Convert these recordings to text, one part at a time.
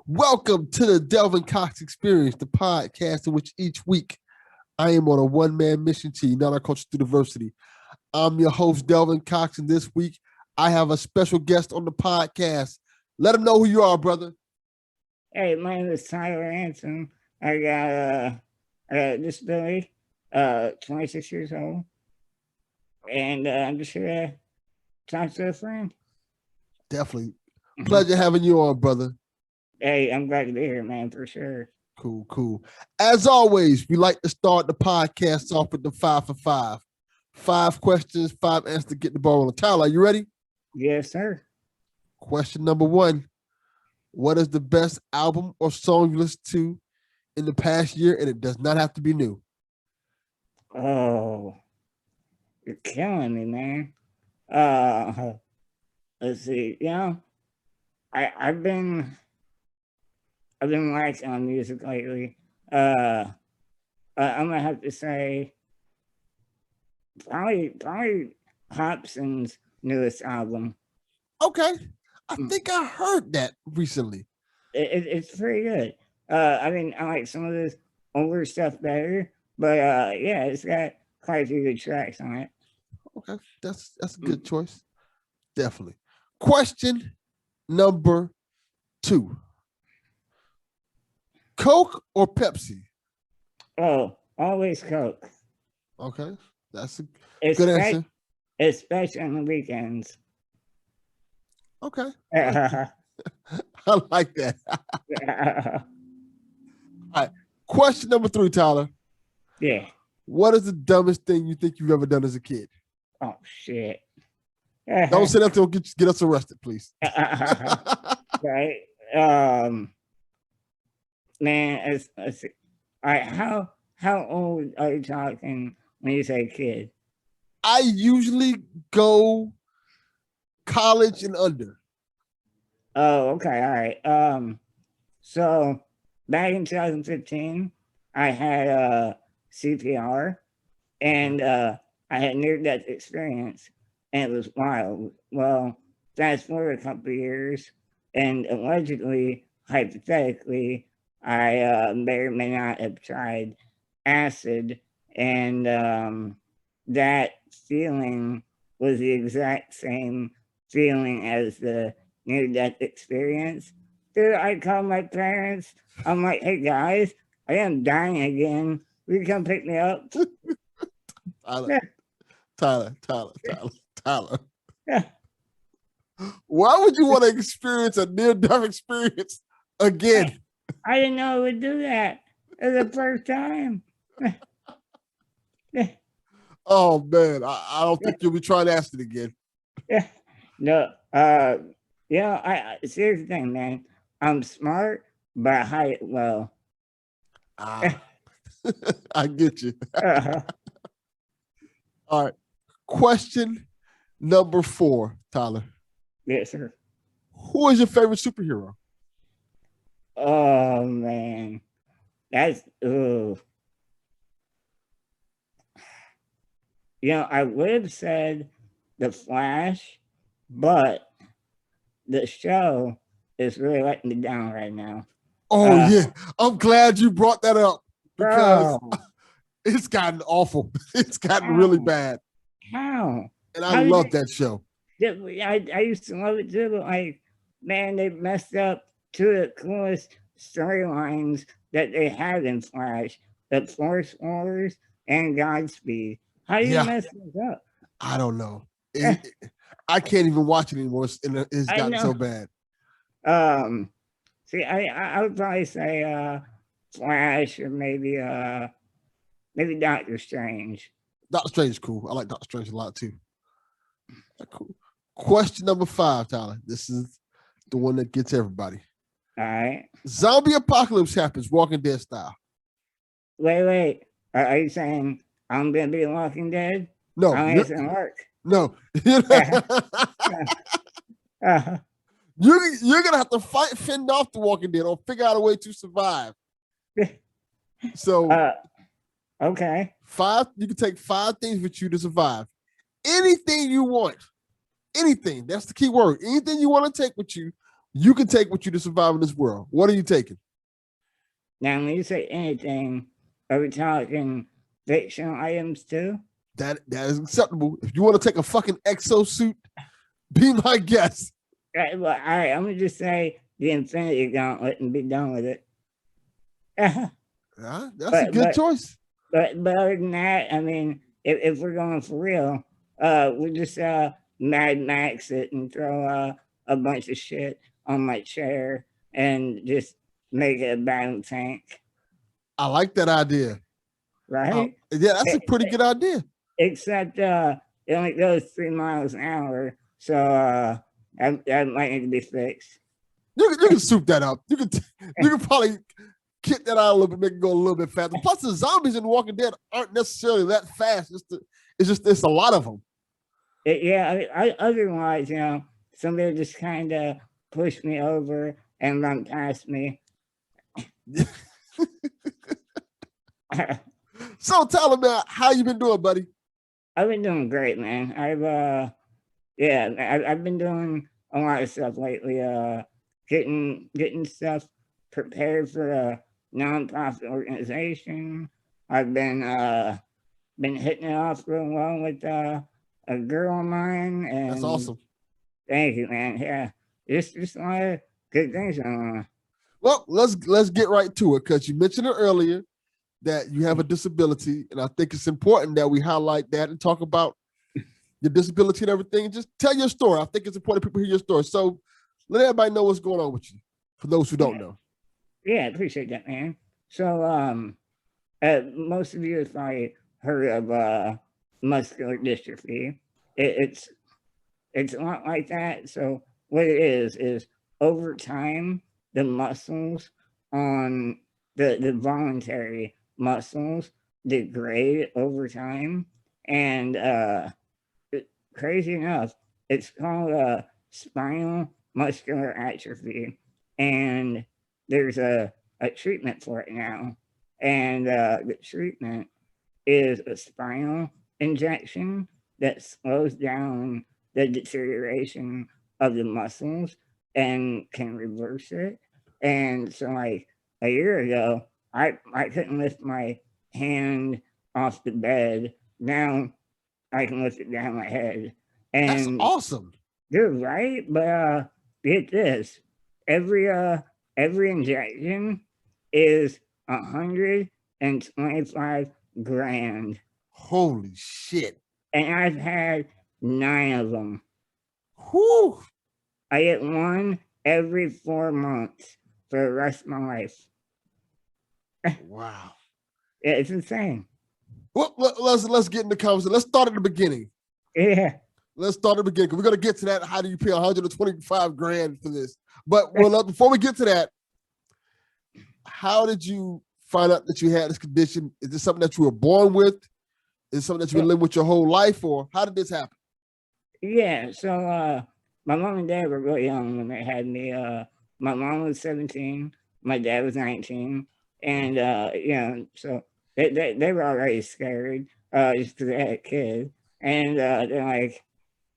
Welcome to the Delvin Cox Experience, the podcast in which each week I am on a one-man mission to unite our culture through diversity. I'm your host, Delvin Cox, and this week I have a special guest on the podcast. Let him know who you are, brother. Hey, my name is Tyler Anson. I got a disability, 26 years old, and I'm just here to talk to a friend. Definitely. Pleasure having you on, brother. Hey, I'm glad to be here, man, for sure. Cool. As always, we like to start the podcast off with the 5 for 5. 5 questions, 5 answers to get the ball rolling. Tyler, are you ready? Yes, sir. Question number 1. What is the best album or song you listened to in the past year? And it does not have to be new. Oh, you're killing me, man. Let's see. I've been liking on music lately. I'm gonna have to say probably Hobson's newest album. Okay. I think I heard that recently. It's pretty good. I like some of this older stuff better, but yeah, it's got quite a few good tracks on it. Okay, that's a good choice. Definitely. Question number 2. Coke or Pepsi? Oh, always Coke. Okay, that's a good answer. Especially on the weekends. Okay. I like that. All right. Question number 3, Tyler. Yeah. What is the dumbest thing you think you've ever done as a kid? Oh, shit. Don't say that to get us arrested, please. Right. Man, let's see. All right, how old are you talking when you say kid? I usually go college and under. Oh, okay, all right. So back in 2015, I had CPR, and I had near-death experience, and it was wild. Well, fast forward a couple of years, and allegedly, hypothetically, I may or may not have tried acid, and that feeling was the exact same feeling as the near-death experience. Dude, I called my parents. I'm like, hey guys, I am dying again. Will you come pick me up? Tyler. Why would you want to experience a near-death experience again? I didn't know it would do that. It was the first time. Oh man, I don't think you'll be trying acid again. No, here's the thing, man. I'm smart, but I hide it well. I get you. All right. Question number 4, Tyler. Yes, sir. Who is your favorite superhero? Oh man, that's I would have said The Flash, but the show is really letting me down right now. Oh yeah, I'm glad you brought that up because it's gotten awful. It's gotten really bad. How? And I love that show. I used to love it too, but like, man, they messed up 2 of the coolest storylines that they had in Flash: the Force Wars and Godspeed. How do you mess this up? I don't know. I can't even watch it anymore. It's gotten so bad. See, I would probably say Flash or maybe Doctor Strange. Doctor Strange is cool. I like Doctor Strange a lot too. Cool. Question number 5, Tyler. This is the one that gets everybody. All right. Zombie apocalypse happens, Walking Dead style. Wait. Are you saying I'm gonna be Walking Dead? No, it's gonna work. No. You're gonna have to fend off the Walking Dead or figure out a way to survive. So okay. You can take 5 things with you to survive. Anything you want. Anything. That's the key word. Anything you want to take with you You can take with you to survive in this world. What are you taking? Now, when you say anything, are we talking fictional items too? That is acceptable. If you want to take a fucking exosuit, be my guest. Right, well, all right, I'm gonna just say the Infinity Gauntlet and be done with it. That's a good choice. But other than that, I mean, if we're going for real, we'll just Mad Max it and throw a bunch of shit on my chair and just make it a battle tank. I like that idea. Right? Yeah, that's a pretty good idea. Except it only goes 3 miles an hour, so that might need to be fixed. You can soup that up. You can probably kit that out a little bit, make it go a little bit faster. Plus, the zombies in Walking Dead aren't necessarily that fast. It's a lot of them. Otherwise, somebody just kind of push me over and run past me. So tell him, man, how you been doing, buddy? I've been doing great, man. I've been doing a lot of stuff lately. Getting stuff prepared for a nonprofit organization. I've been hitting it off real well with a girl of mine, and that's awesome. Thank you, man. Yeah, just a lot of good things going on. Well, let's get right to it, because you mentioned it earlier that you have a disability, and I think it's important that we highlight that and talk about your disability and everything. Just tell your story. I think it's important people hear your story. So let everybody know what's going on with you, for those who don't know. Yeah, I appreciate that, man. So, most of you have probably heard of muscular dystrophy. It's a lot like that. So what it is over time, the muscles on the voluntary muscles degrade over time, and crazy enough, it's called spinal muscular atrophy, and there's a treatment for it now, and the treatment is a spinal injection that slows down the deterioration of the muscles and can reverse it. And so, like a year ago, I couldn't lift my hand off the bed. Now I can lift it down my head. And that's awesome. Dude, right? But get this. Every injection is $125 grand. Holy shit. And I've had 9 of them. Whew. I get one every 4 months for the rest of my life. Wow. Yeah, it's insane. Well, let's get in the conversation. Let's start at the beginning. Yeah. Let's start at the beginning. We're gonna get to that. How do you pay 125 grand for this? But before we get to that, how did you find out that you had this condition? Is this something that you were born with? Is it something that you've been living with your whole life, or how did this happen? Yeah, so my mom and dad were really young when they had me. My mom was 17, my dad was 19, and so they were already scared just because they had a kid, and they're like,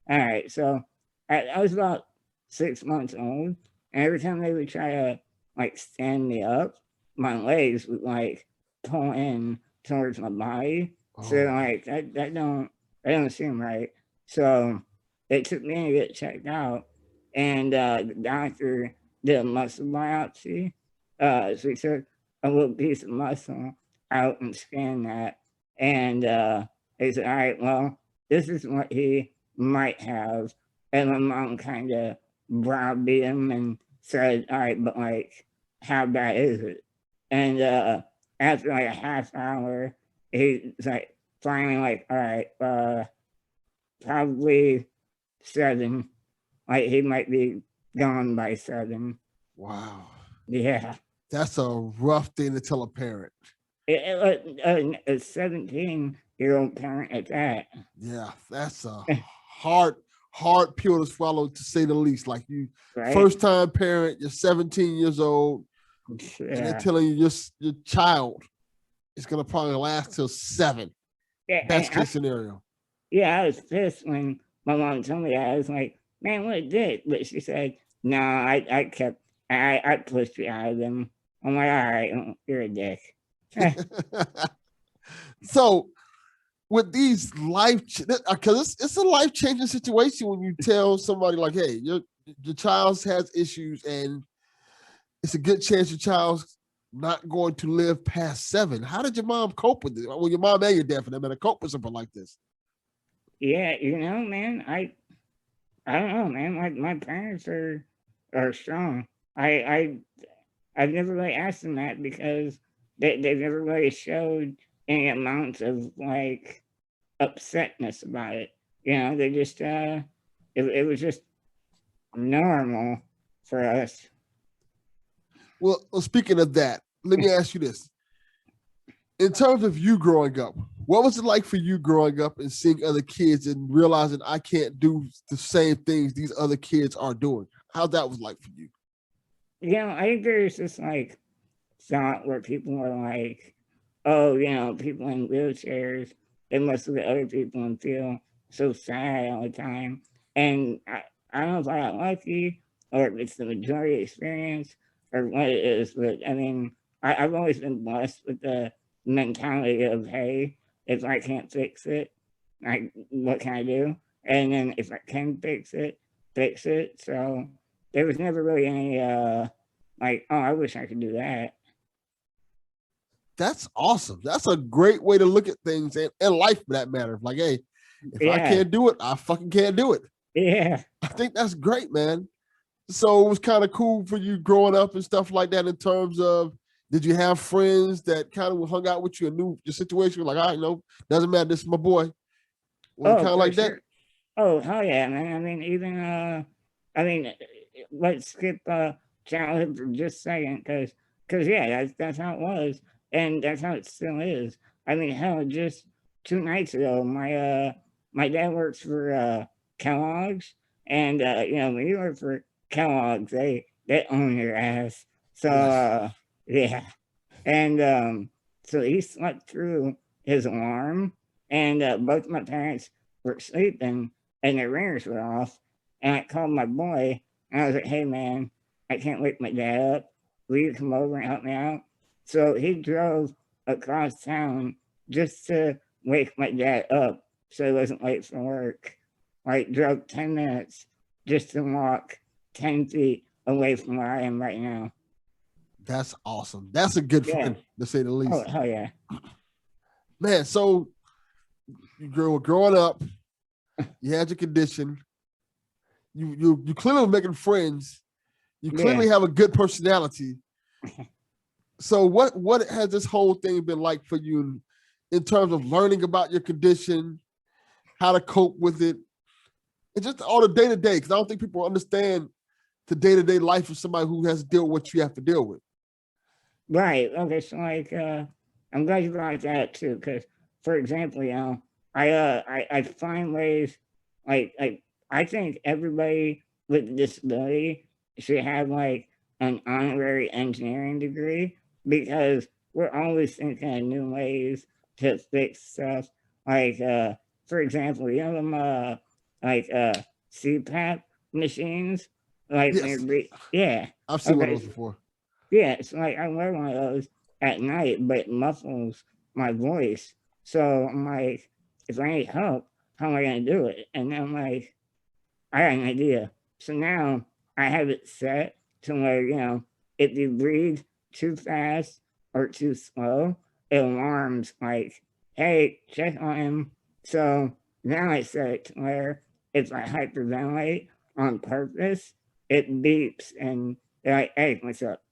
all right. So I was about 6 months old, and every time they would try to like stand me up, my legs would like pull in towards my body. Oh. So like that don't seem right. So they took me to get checked out, and the doctor did a muscle biopsy. So he took a little piece of muscle out and scanned that, and they said, all right, well, this is what he might have. And my mom kind of browbeat him and said, all right, but like, how bad is it? And after like a half hour, he's like, finally like, all right, probably 7. Like, he might be gone by 7. Wow. Yeah. That's a rough thing to tell a parent. A 17-year-old parent at that. Yeah, that's a hard pill to swallow, to say the least. Like, you, right? First-time parent, you're 17 years old, yeah. and they're telling you your child is going to probably last till 7. Yeah, best case scenario. Yeah, I was pissed when my mom told me that. I was like, man, what a dick. But she said, No, I pushed it out of them. I'm like, all right, you're a dick. So with these because it's a life changing situation when you tell somebody like, hey, your child has issues and it's a good chance your child's not going to live past 7. How did your mom cope with it? Well, your mom and your dad, for that matter, cope with something like this. Yeah, man, I don't know, man. My parents are strong. I've never really asked them that because they've never really showed any amount of like upsetness about it. They just it was just normal for us. Well, speaking of that, let me ask you this. In terms of you growing up, what was it like for you growing up and seeing other kids and realizing I can't do the same things these other kids are doing? How that was like for you? I think there's this like thought where people are like, oh, people in wheelchairs, they must look at other people and feel so sad all the time. And I don't know if I got lucky or if it's the majority experience or what it is, but I mean, I've always been blessed with the mentality of, hey, if I can't fix it, like, what can I do? And then if I can fix it, fix it. So there was never really any, like, oh, I wish I could do that. That's awesome. That's a great way to look at things and life for that matter. Like, hey, if I Yeah. can't do it, I fucking can't do it. Yeah. I think that's great, man. So it was kind of cool for you growing up and stuff like that in terms of, did you have friends that kind of hung out with you and knew your situation? Like, all right, no, doesn't matter. This is my boy. Was it Oh, kind of for like that? sure. Oh, hell yeah, man. I mean, even I mean, let's skip childhood for just a second, because yeah, that's how it was, and that's how it still is. I mean, hell, just 2 nights ago, my dad works for Kellogg's, and when you work for Kellogg's, they own your ass. So Yes. yeah, and so he slept through his alarm, and both my parents were sleeping, and their ringers were off. And I called my boy, and I was like, "Hey, man, I can't wake my dad up. Will you come over and help me out?" So he drove across town just to wake my dad up, so he wasn't late for work. Like, drove 10 minutes just to walk 10 feet away from where I am right now. That's awesome. That's a good Yeah. friend, to say the Oh, least. hell yeah. Man, so you growing up, you had your condition. You clearly were making friends. You clearly Yeah. have a good personality. So what has this whole thing been like for you in terms of learning about your condition, how to cope with it, and just all the day to day? Because I don't think people understand the day to day life of somebody who has to deal with what you have to deal with. Right. Okay. So like, I'm glad you brought that up too, because for example, I find ways like I think everybody with a disability should have like an honorary engineering degree because we're always thinking of new ways to fix stuff. Like, for example, them like CPAP machines, like when Yes, you're yeah. I've seen one of Okay. those before. Yeah, it's like I wear one of those at night, but it muffles my voice. So I'm like, if I need help, how am I gonna do it? And I'm like, I got an idea. So now I have it set to where, if you breathe too fast or too slow, it alarms like, hey, check on him. So now I set it to where if I hyperventilate on purpose, it beeps and they're like, hey, what's up?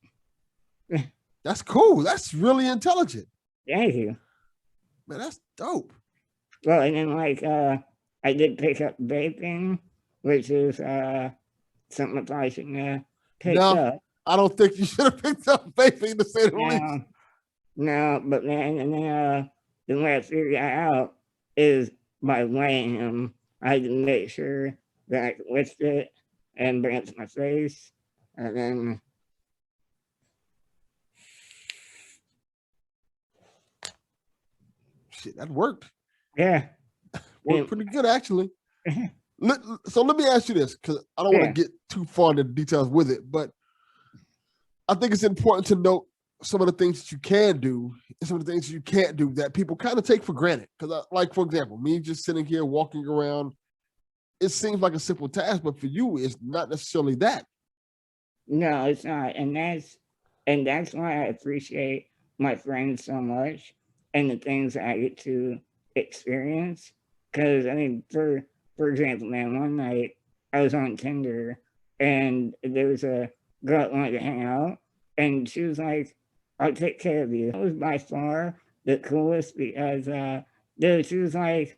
That's cool. That's really intelligent. Thank you. Man, that's dope. Well, and then like I did pick up vaping, which is something I probably shouldn't have picked No, up. I don't think you should have picked up vaping, to say the least. No, no, but then and then the way I figured that out is by weighing them. I had to make sure that I could lift it and bring it to my face, and then Shit, that worked. yeah, Worked pretty good, actually. So let me ask you this, because I don't want to get too far into the details with it, but I think it's important to note some of the things that you can do and some of the things you can't do that people kind of take for granted. Because, like, for example, me just sitting here walking around, it seems like a simple task, but for you, it's not necessarily that. No, it's not. And that's why I appreciate my friends so much and the things I get to experience. Because I mean, for example, man, one night I was on Tinder and there was a girl that wanted to hang out, and she was like, "I'll take care of you." That was by far the coolest because, dude, she was like,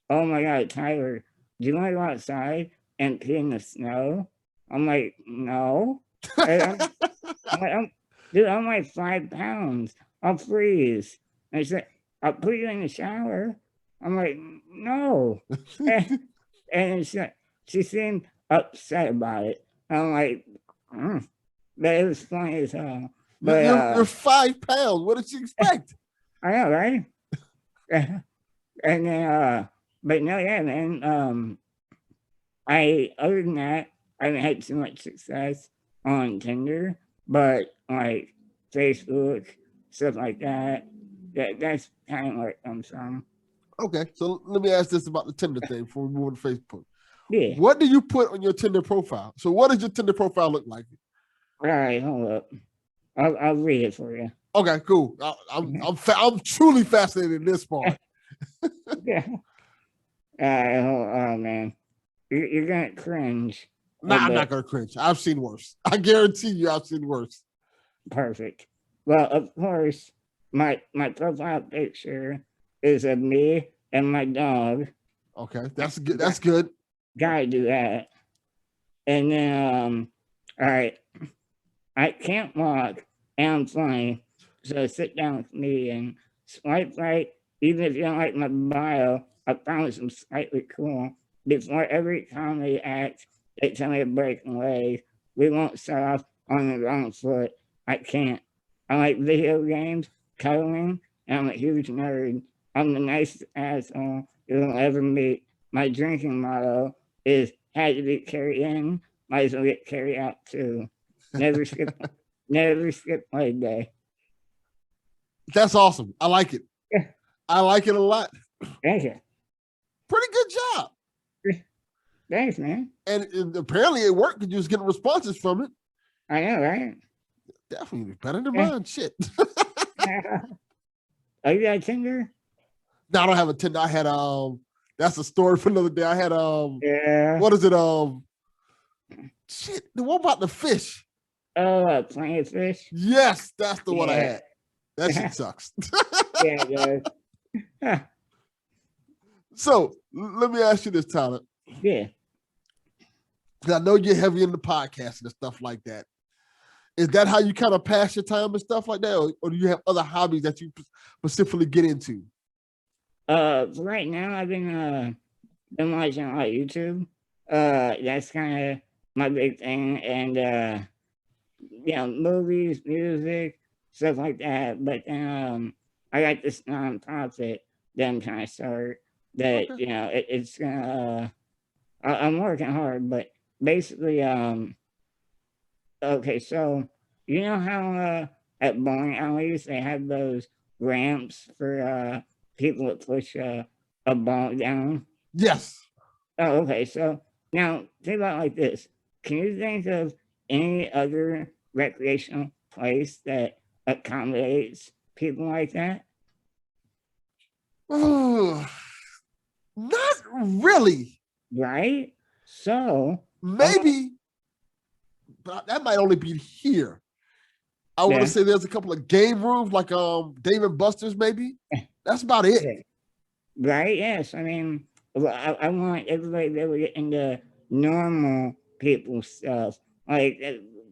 "Oh my God, Tyler, do you want to go outside and pee in the snow?" I'm like, "No." And dude, I'm like 5 pounds. I'll freeze. And she said, "I'll put you in the shower." I'm like, "No." And she seemed upset about it. I'm like, but it was funny as hell. But You're 5 pounds. What did you expect? I know, right? And then, but no, yeah, man. Other than that, I haven't had too much success on Tinder, but like Facebook, stuff like that. That's kind of where it comes from. Okay, so let me ask this about the Tinder thing before we move on to Facebook. Yeah. What do you put on your Tinder profile? So what does your Tinder profile look like? All right, hold up. I'll read it for you. Okay, cool. I'm truly fascinated in this part. Yeah. All right, hold on, man. You're gonna cringe. Nah, I'm not gonna cringe. I've seen worse. I guarantee you, I've seen worse. Perfect. Well, of course, my profile picture is of me and my dog. Okay, that's good. That's good. Gotta do that. And then, all right, I can't walk and I'm funny, so sit down with me and swipe right. Even if you don't like my bio, I promise I'm slightly cool. Before every comedy act, they tell me to break away. We won't start off on the wrong foot. I can't. I like video games, cuddling, and I'm a huge nerd. I'm the nicest asshole you'll ever meet. My drinking motto is had to be carried in, might as well get carried out too. Never skip leg day. That's awesome. I like it. Yeah. I like it a lot. Thank you. Pretty good job. Thanks, man. And apparently it worked because you was getting responses from it. I know, right? Definitely better than mine. Shit. Oh, you got Tinder? No, I don't have a Tinder. I had that's a story for another day. I had yeah. What is it? Shit. What about the fish? Oh, Planet Fish? Yes, that's the one I had. That shit sucks. Yeah, it does. So let me ask you this, Tyler. Yeah. I know you're heavy into podcasting and stuff like that. Is that how you kind of pass your time and stuff like that? Or do you have other hobbies that you specifically get into? Right now I've been watching a lot of YouTube. That's kind of my big thing. And movies, music, stuff like that. But then I got this nonprofit that I'm trying to start that, okay. It's gonna I'm working hard, but basically okay, so you know how at bowling alleys they have those ramps for people that push a ball down? Yes. Oh, okay. So now think about it like this. Can you think of any other recreational place that accommodates people like that? Not really. Right? So maybe, but that might only be here. I want to say there's a couple of game rooms like Dave and Buster's, maybe. That's about it. Right? Yes. I mean, I want everybody to be able to get into normal people stuff. Like,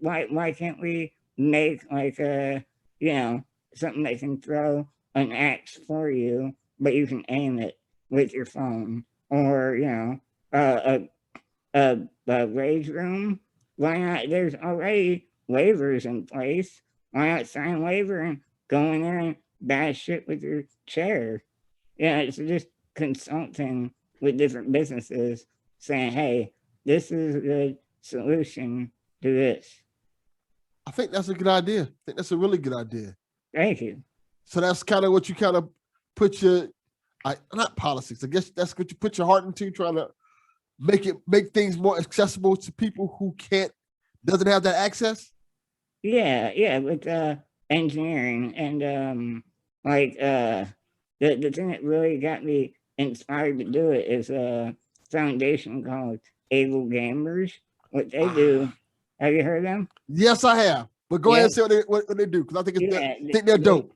why can't we make like something that can throw an axe for you, but you can aim it with your phone, or a rage room? Why not? There's already waivers in place. Why not sign a waiver and go in there and bash shit with your chair? Yeah, it's just consulting with different businesses saying, hey, this is a good solution to this. I think that's a good idea. I think that's a really good idea. Thank you. So that's kind of what you kind of put your, not politics. I guess that's what you put your heart into, trying to make things more accessible to people who doesn't have that access. Yeah, with engineering and the thing that really got me inspired to do it is a foundation called Able Gamers. What they do, have you heard of them? Yes, I have. But go ahead and say what they do, because I think they're dope.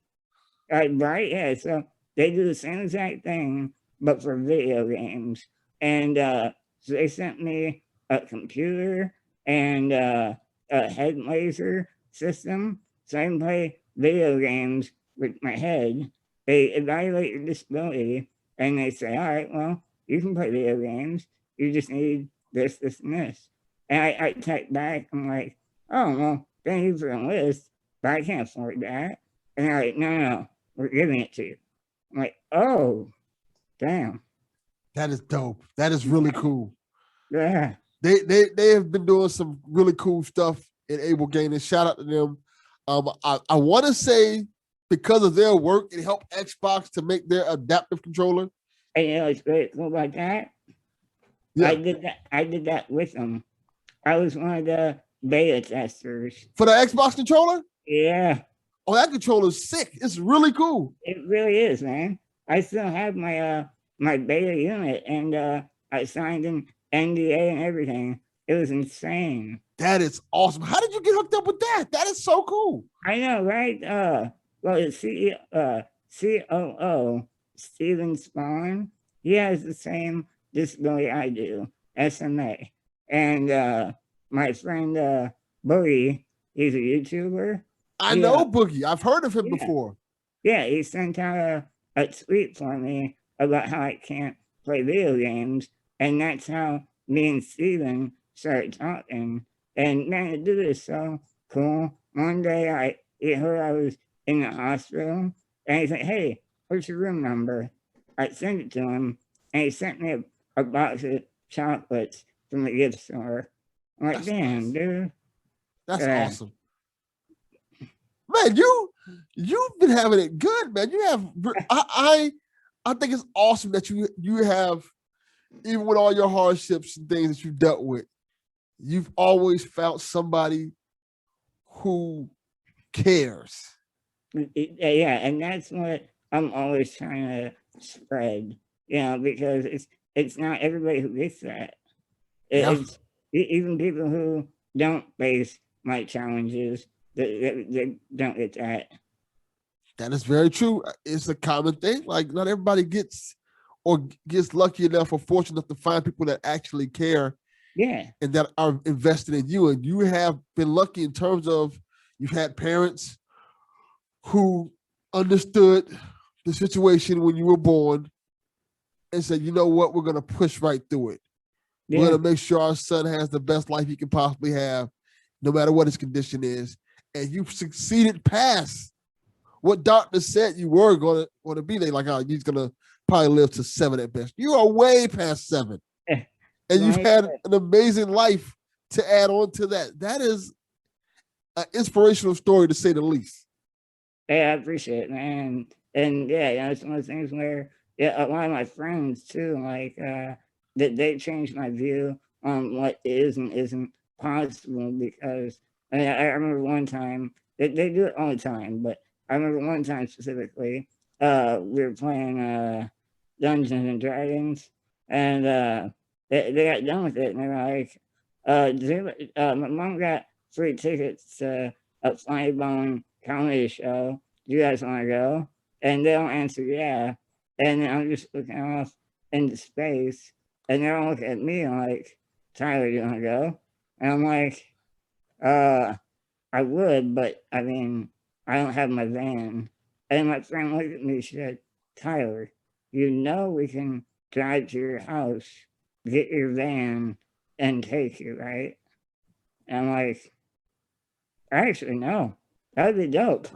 Right, yeah. So they do the same exact thing, but for video games. And so they sent me a computer and a head laser system, so I can play video games with my head. They evaluate your disability, and they say, all right, well, you can play video games. You just need this, this, and this. And I type back, I'm like, oh, well, thank you for the list, but I can't afford that. And they're like, no, we're giving it to you. I'm like, oh, damn. That is dope. That is really cool. Yeah. They have been doing some really cool stuff in Able Gaming. Shout out to them. I want to say because of their work, it helped Xbox to make their adaptive controller. And you know, it's great cool about that. Yeah. I did that with them. I was one of the beta testers for the Xbox controller. Yeah. Oh, that controller's sick. It's really cool. It really is, man. I still have my my beta unit, and I signed an NDA and everything. It was insane. That is awesome. How did you get hooked up with that? That is so cool. I know, right? Well, the COO, Steven Spawn, he has the same disability I do, SMA. And my friend Boogie, he's a YouTuber. I know Boogie. I've heard of him before. Yeah, he sent out a tweet for me about how I can't play video games. And that's how me and Steven started talking. And man, the dude is so cool. One day he heard I was in the hospital, and he's like, hey, what's your room number? I sent it to him, and he sent me a box of chocolates from the gift store. I'm like, damn, awesome. Dude. That's awesome. Man, you've been having it good, man. You have I think it's awesome that you have, even with all your hardships and things that you've dealt with, you've always found somebody who cares. Yeah, and that's what I'm always trying to spread, because it's not everybody who gets that. It's even people who don't face my challenges, they don't get that. That is very true. It's a common thing. Like, not everybody gets lucky enough or fortunate enough to find people that actually care. Yeah. And that are invested in you. And you have been lucky in terms of you've had parents who understood the situation when you were born and said, you know what, we're going to push right through it. Yeah. We're going to make sure our son has the best life he can possibly have, no matter what his condition is. And you've succeeded past what doctors said you were going to be. They like, oh, he's going to probably live to 7 at best. You are way past 7. And you've had an amazing life to add on to that. That is an inspirational story, to say the least. Yeah, I appreciate it, man. And yeah, it's one of those things where a lot of my friends too, like that they changed my view on what is and isn't possible. Because I remember one time, they do it all the time, but I remember one time specifically, we were playing Dungeons and Dragons, and they got done with it, and they were like, my mom got free tickets to a Funny Bone comedy show. Do you guys want to go? And they don't answer, yeah. And I'm just looking off into space, and they're all looking at me like, Tyler, you want to go? And I'm like, I would, but I mean, I don't have my van. And my friend looked at me, she said, Tyler, we can drive to your house, get your van, and take you, right? And I'm like, actually, no. That would be dope.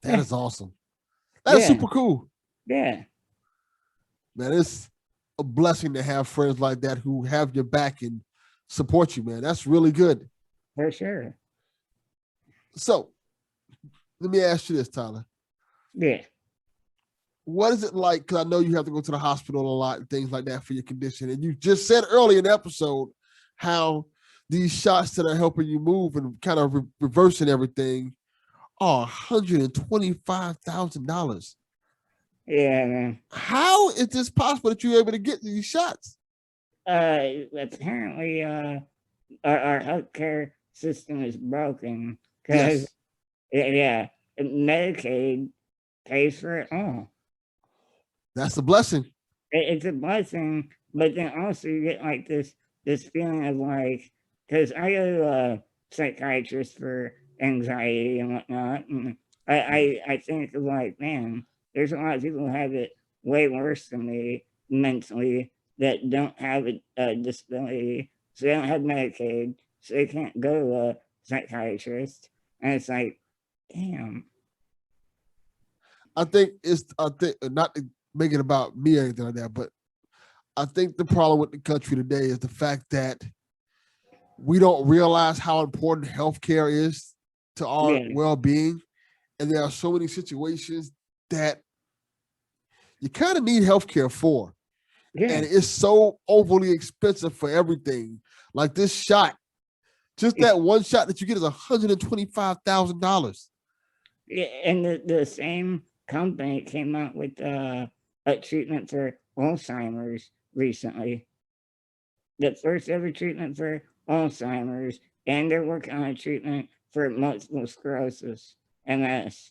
That is awesome. That's super cool. Yeah. Man, a blessing to have friends like that who have your back and support you, man. That's really good. For sure. So let me ask you this, Tyler. Yeah. What is it like? Because I know you have to go to the hospital a lot and things like that for your condition. And you just said earlier in the episode how these shots that are helping you move and kind of reversing everything are $125,000. Yeah, man. How is this possible that you're able to get these shots? Apparently, our healthcare system is broken because, Yes, Medicaid pays for it all. that's a blessing. It's a blessing, but then also you get like this feeling of like, because I go to a psychiatrist for anxiety and whatnot, and I think of like, man, there's a lot of people who have it way worse than me mentally that don't have a disability, so they don't have Medicaid, so they can't go to a psychiatrist, and it's like, damn. I think not to make it about me or anything like that, but I think the problem with the country today is the fact that we don't realize how important healthcare is to our Yeah, well-being. And there are so many situations that you kind of need healthcare for. yeah. And it's so overly expensive for everything. Like this shot, just that one shot that you get is $125,000. Yeah, and the same company came out with a treatment for Alzheimer's recently. The first ever treatment for Alzheimer's, and they're working on a treatment for multiple sclerosis, MS.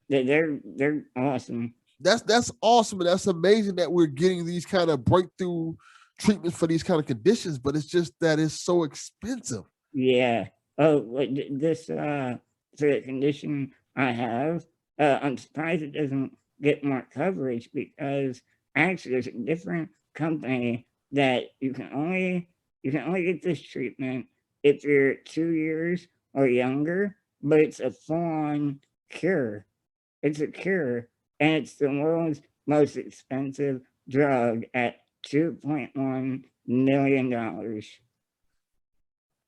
They're awesome. That's awesome. And that's amazing that we're getting these kind of breakthrough treatments for these kind of conditions, but it's just that it's so expensive. Yeah. Oh, this for the condition I have, I'm surprised it doesn't get more coverage because actually there's a different company that you can only get this treatment if you're 2 years or younger, but it's a full-on cure. It's a cure, and it's the world's most expensive drug at $2.1 million.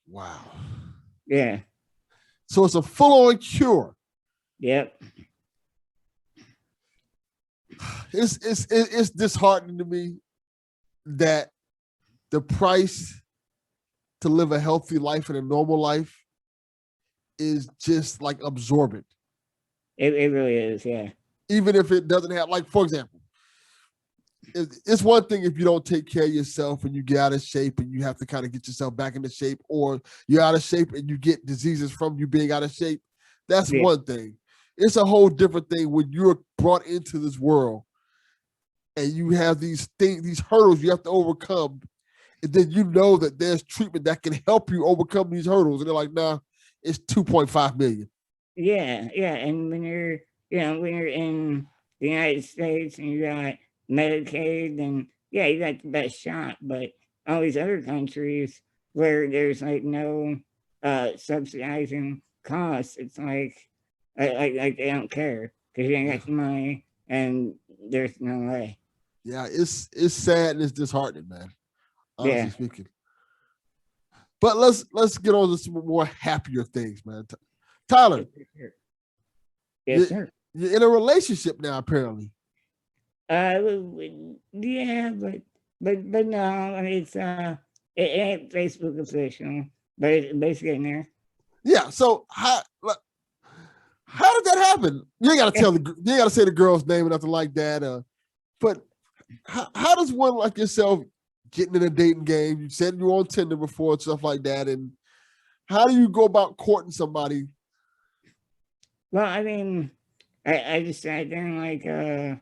Wow. Yeah. So it's a full-on cure. Yep. It's disheartening to me that the price to live a healthy life and a normal life is just like absorbent. It really is. Yeah. Even if it doesn't have, like, for example, it's one thing if you don't take care of yourself and you get out of shape and you have to kind of get yourself back into shape, or you're out of shape and you get diseases from you being out of shape. That's Yeah. one thing. It's a whole different thing when you're brought into this world and you have these things, these hurdles you have to overcome. And then you know that there's treatment that can help you overcome these hurdles. And they're like, nah, it's 2.5 million. Yeah. Yeah. And when you're in the United States and you got Medicaid, then yeah, you got the best shot. But all these other countries where there's like no subsidizing costs, it's like they don't care because you ain't got the money and there's no way. Yeah, it's sad and it's disheartening, man. Honestly Yeah. speaking. But let's get on to some more happier things, man. Tyler, Yes, sir. you're in a relationship now, apparently. Yeah, but no, I mean it ain't Facebook official, but it's basically in there. Yeah. So how did that happen? You ain't gotta say the girl's name or nothing like that. But how does one like yourself getting in a dating game? You said you were on Tinder before and stuff like that, and how do you go about courting somebody? Well, I mean, I just sat there and like I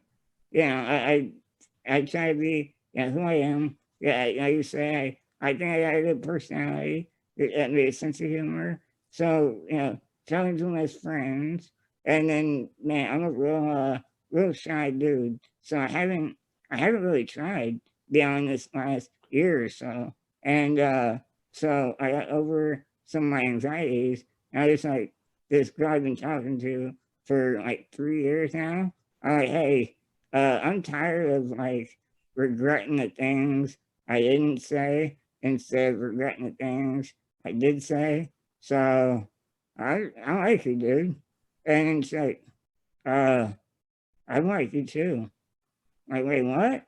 try to be who I am. Yeah, like you say, I think I got a good personality and a sense of humor. So talking to my friends, and then man, I'm a real shy dude. So I haven't really tried beyond this last year or so, and so I got over some of my anxieties. And I just like this girl I've been talking to for like 3 years now. I'm like, hey, I'm tired of like regretting the things I didn't say instead of regretting the things I did say. So I like you, dude. And it's like, I like you too. Like, wait, what?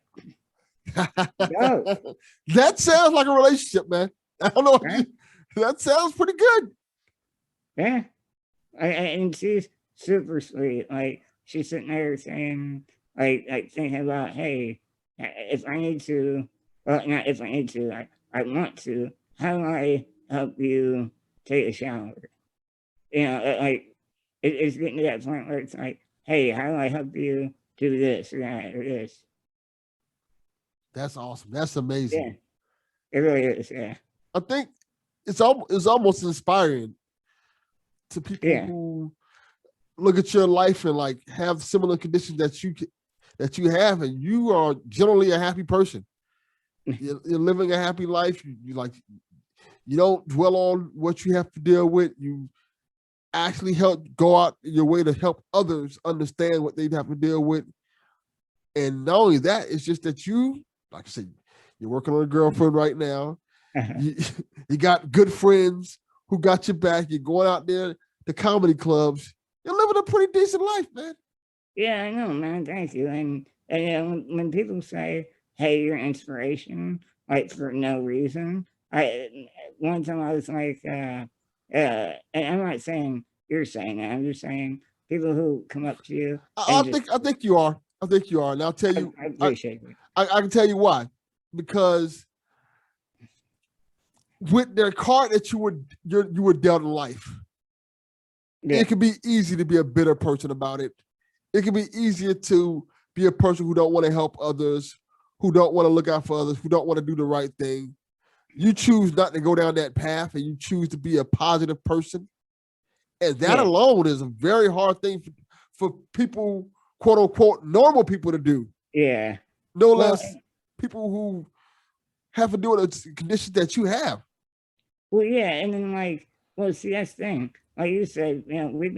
No, That sounds like a relationship, man. I don't know. right? That sounds pretty good. Yeah. And she's super sweet. Like, she's sitting there saying, like thinking about, hey, if I need to, well, not if I need to, I want to, how do I help you take a shower? You know, it's getting to that point where it's like, hey, how do I help you do this or that or this? That's awesome. That's amazing. Yeah, it really is. Yeah. I think it's almost inspiring to people Yeah. who look at your life and like have similar conditions that you have, and you are generally a happy person. You're living a happy life. You don't dwell on what you have to deal with. You actually help go out your way to help others understand what they have to deal with. And not only that, it's just that you, like I said, you're working on a girlfriend right now. You, you got good friends who got your back. You're going out there to comedy clubs. You're living a pretty decent life, man. Yeah, I know, man. Thank you. And you know, when people say, "Hey, you're inspiration," like for no reason, I one time I was like, and I'm not saying you're saying that. I'm just saying people who come up to you I and just, think you are. I think you are. And I'll tell you, I appreciate it. I can tell you why. Because with their card that you were dealt in life, Yeah, it can be easy to be a bitter person about it. It can be easier to be a person who don't want to help others, who don't want to look out for others, who don't want to do the right thing. You choose not to go down that path, and you choose to be a positive person. And that yeah, alone is a very hard thing for people, quote unquote, normal people to do. yeah. No Well, less people who have to do with the conditions that you have. well, yeah, and then like, well, see, that's the thing. Like you said, you know, we've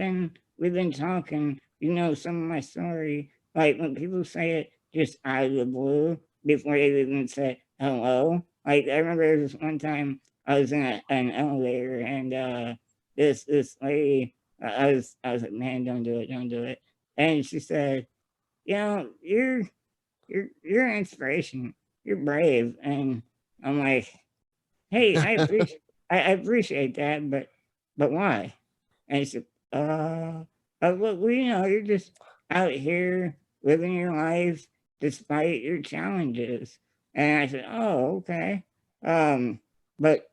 been talking. You know, some of my story. Like when people say it just out of the blue before they even say hello. Like I remember there was this one time I was in an elevator and this lady, I was like, man, don't do it. And she said, you know, you're an inspiration. You're brave. And I'm like, hey, I appreciate that, but why? And he said, well, you know, you're just out here living your life despite your challenges. And I said, oh, okay. But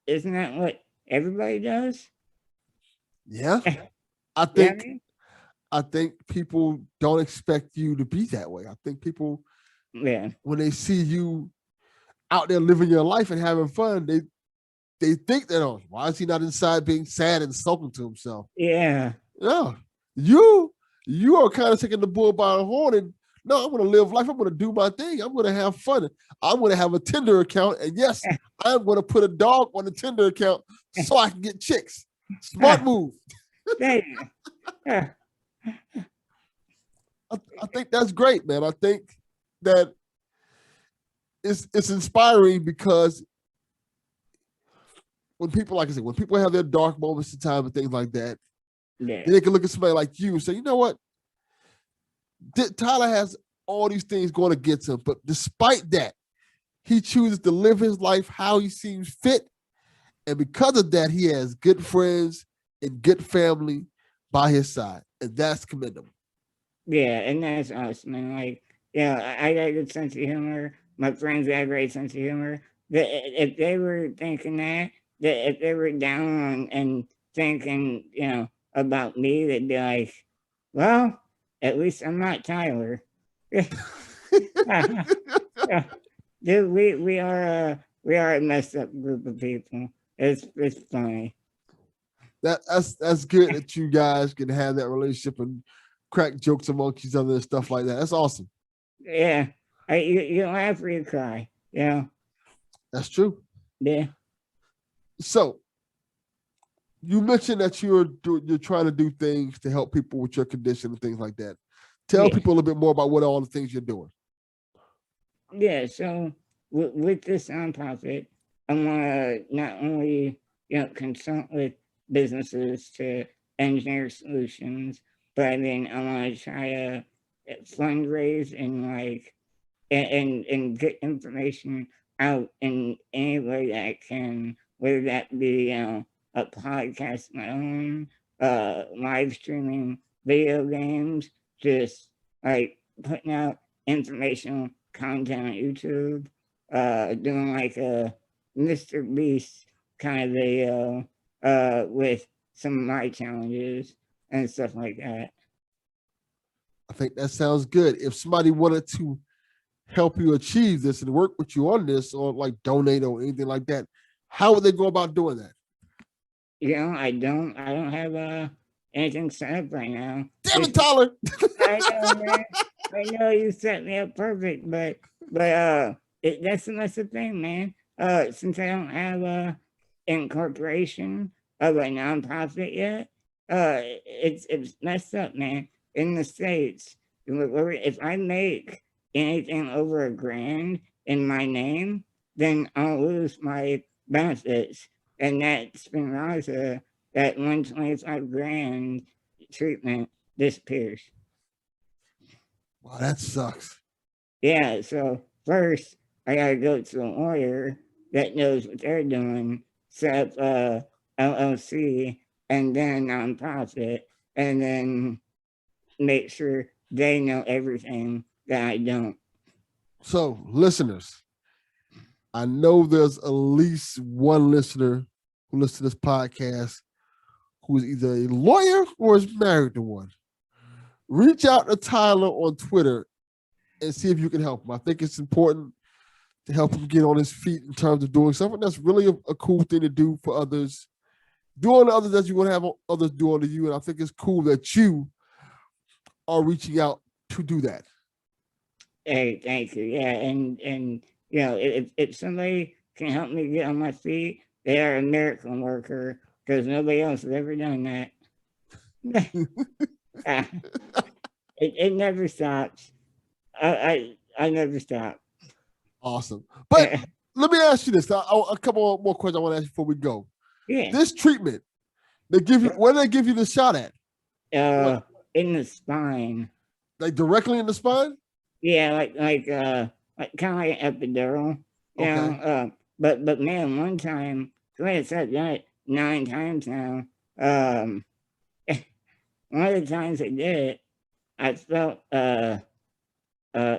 isn't that what everybody does? Yeah. I Yeah, I think mean? I think people don't expect you to be that way. I think people, Yeah, when they see you out there living your life and having fun, they think that, oh, why is he not inside being sad and sulking to himself? yeah. No, you are kind of taking the bull by the horn, and no, I'm going to live life. I'm going to do my thing. I'm going to have fun. I'm going to have a Tinder account, and yes, I'm going to put a dog on the Tinder account so I can get chicks. Smart move. There you go. I think that's great, man. I think that it's inspiring because when people, like I said, when people have their dark moments in time and things like that, Yeah, then they can look at somebody like you and say, you know what? Tyler has all these things going against him, but despite that, he chooses to live his life how he seems fit. And because of that, he has good friends and good family by his side. And that's commendable. yeah, and that's awesome. And like, yeah, I got a good sense of humor. My friends got a great sense of humor. That if they were thinking that if they were down on and thinking, you know, about me, they'd be like, well, at least I'm not Tyler. Yeah. Dude, we are a messed up group of people. It's funny. That's good that you guys can have that relationship and crack jokes amongst each other and stuff like that. That's awesome. Yeah. You laugh or you cry. Yeah. That's true. Yeah. So you mentioned that you're trying to do things to help people with your condition and things like that. Tell Yeah. people a little bit more about what all the things you're doing. Yeah, so with this nonprofit, I want to not only consult with businesses to engineer solutions, but I mean I want to try to fundraise and like and get information out in any way that I can, whether that be a podcast of my own, live streaming video games, just like putting out informational content on YouTube, doing like a Mr. Beast kind of video with some of my challenges and stuff like that. I think that sounds good. If somebody wanted to help you achieve this and work with you on this, or like donate or anything like that, how would they go about doing that? I don't have anything set up right now. Damn it, Tyler! I know, man. I know you set me up perfect, but that's the thing, man. Since I don't have a incorporation of a nonprofit yet, it's messed up, man. In the States, if I make anything over $1,000 in my name, then I'll lose my benefits, and that Spinal, that 125 grand treatment disappears. Wow, that sucks. Yeah, so first I gotta go to a lawyer that knows what they're doing, set up a LLC and then a nonprofit, and then make sure they know everything that I don't. So, listeners, I know there's at least one listener who listens to this podcast who is either a lawyer or is married to one. Reach out to Tyler on Twitter and see if you can help him. I think it's important to help him get on his feet in terms of doing something that's really a cool thing to do for others. Do on others that you want to have others do unto you. And I think it's cool that you are reaching out to do that. Hey, thank you. Yeah, and if somebody can help me get on my feet, they are a miracle worker because nobody else has ever done that. It never stops. I never stop. Awesome. But let me ask you this. A couple more questions I want to ask you before we go. Yeah. This treatment, they give you, where do they give you the shot at? In the spine. Like directly in the spine? Yeah, like kind of like epidural. Okay. But man, one time, like I said that 9 times now. One of the times I did it, I felt a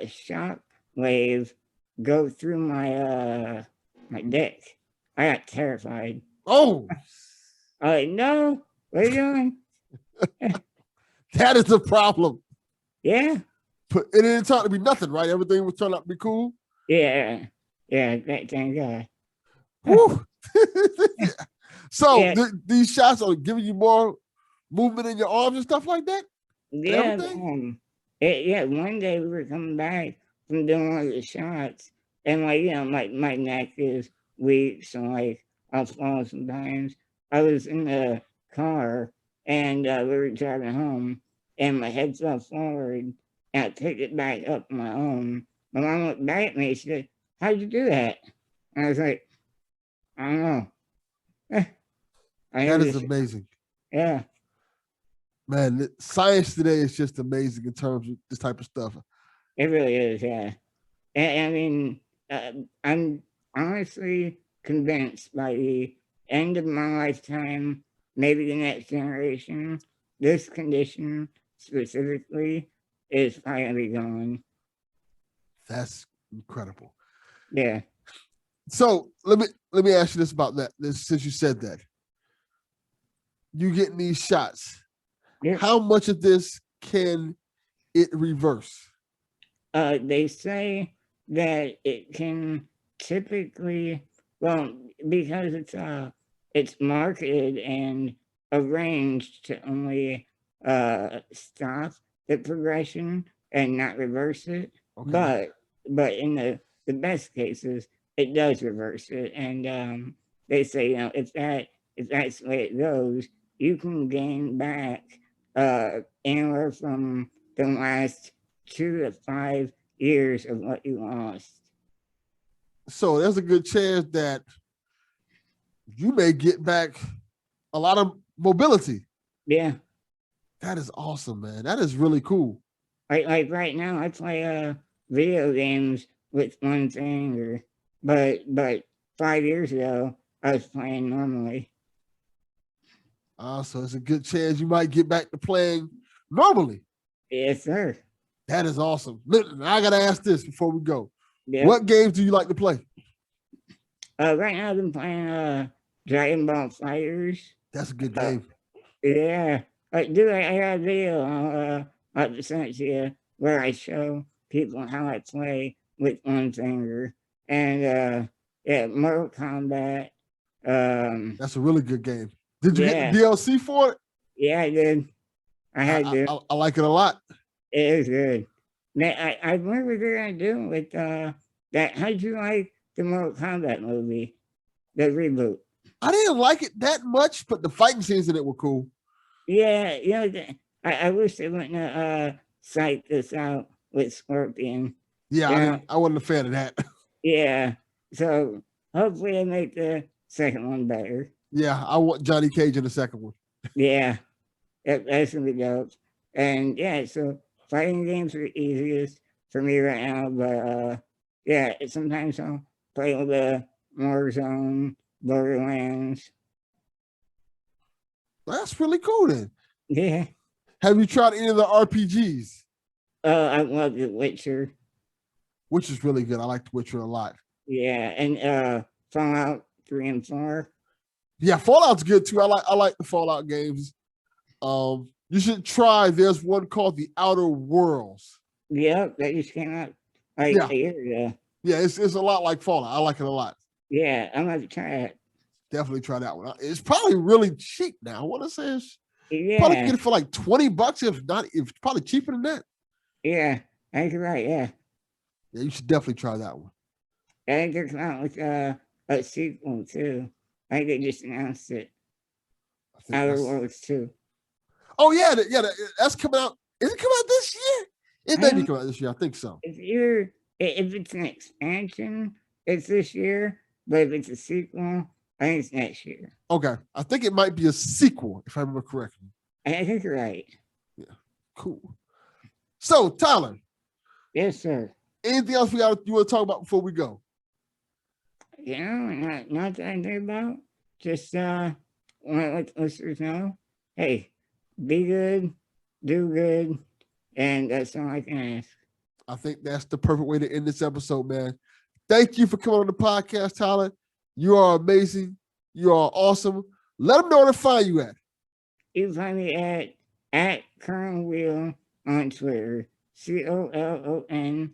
shock wave go through my dick. I got terrified. Oh, I was like, no, what are you doing? that is the problem. Yeah. But it didn't turn out to be nothing, right? Everything was turned out to be cool. Yeah. Thank God. Whew. So these shots are giving you more movement in your arms and stuff like that? Yeah. One day we were coming back from doing one of the shots, and my neck is weak, so like I'll fall sometimes. I was in the car and we were driving home, and my head fell forward, and I picked it back up on my own. My mom looked back at me. She said, "How'd you do that?" And I was like, "I don't know." That is amazing. Yeah. Man, science today is just amazing in terms of this type of stuff. It really is, yeah. And I mean, I'm honestly convinced by the end of my lifetime, maybe the next generation, this condition specifically is finally gone. That's incredible. Yeah. So let me ask you this about that. Since you said that, you getting these shots. Yeah. How much of this can it reverse? They say that it can typically, well, because it's marketed and arranged to only stop the progression and not reverse it. Okay. But in the best cases, it does reverse it. And they say, if that's the way it goes, you can gain back anywhere from the last 2 to 5 years of what you lost. So there's a good chance that you may get back a lot of mobility. Yeah. That is awesome, man. That is really cool. Like right now, I play video games with one finger, but 5 years ago, I was playing normally. So it's a good chance you might get back to playing normally. Yes, sir. That is awesome. I gotta ask this before we go. Yep. What games do you like to play? Right now I've been playing Dragon Ball Fighters. That's a good game. Yeah. Dude, I got a video on the sent to you where I show people how I play with one finger. And yeah, Mortal Kombat. That's a really good game. Did you Yeah. get the DLC for it? Yeah, I did. I had to. I like it a lot. It is good. Now, I wonder what they're gonna do with that. How'd you like the Mortal Kombat movie, the reboot? I didn't like it that much, but the fighting scenes in it were cool. Yeah, you know, I wish they wouldn't psych this out with Scorpion. Yeah, I wasn't a fan of that. Yeah, so hopefully they make the second one better. Yeah, I want Johnny Cage in the second one. Yeah, that's gonna be dope. And yeah, so fighting games are easiest for me right now, but yeah, sometimes I'll play with the Warzone, Borderlands. That's really cool then. Yeah. Have you tried any of the RPGs? I love The Witcher. Which is really good. I like The Witcher a lot. Yeah, and Fallout 3 and 4. Yeah, Fallout's good too. I like the Fallout games. You should try. There's one called The Outer Worlds. Yep, that just came out like a year ago. Yeah, it's a lot like Fallout. I like it a lot. Yeah, I'm gonna try it. Definitely try that one. It's probably really cheap now. I want to say it's probably get it for like $20, if not, if probably cheaper than that. Yeah, I think you're right. Yeah. Yeah, you should definitely try that one. I think they're coming out with a sequel too. I think they just announced it. Outer Worlds 2. Oh yeah, that's coming out. Is it coming out this year? It may be coming out this year. I think so. If it's an expansion, it's this year. But if it's a sequel, I think it's next year. Okay, I think it might be a sequel, if I remember correctly. I think you're right. Yeah, cool. So, Tyler. Yes, sir. Anything else you want to talk about before we go? You know, not that I know about. Just want to let the listeners know, hey, be good, do good, and that's all I can ask. I think that's the perfect way to end this episode, man. Thank you for coming on the podcast, Tyler. You are amazing. You are awesome. Let them know where to find you at. You can find me at Colonel Wheel on Twitter, COLONEL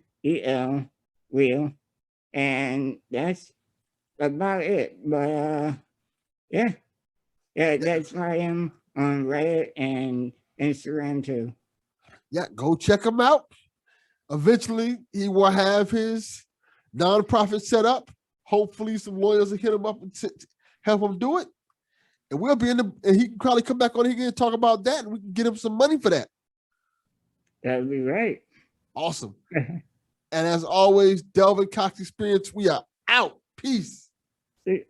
Wheel, and that's about it. But yeah, that's where I am on Reddit and Instagram too. Yeah, go check him out. Eventually, he will have his nonprofit set up. Hopefully, some lawyers will hit him up and help him do it. And we'll be and he can probably come back on here and talk about that, and we can get him some money for that. That would be right. Awesome. And as always, Delvin Cox Experience, we are out. Peace. See.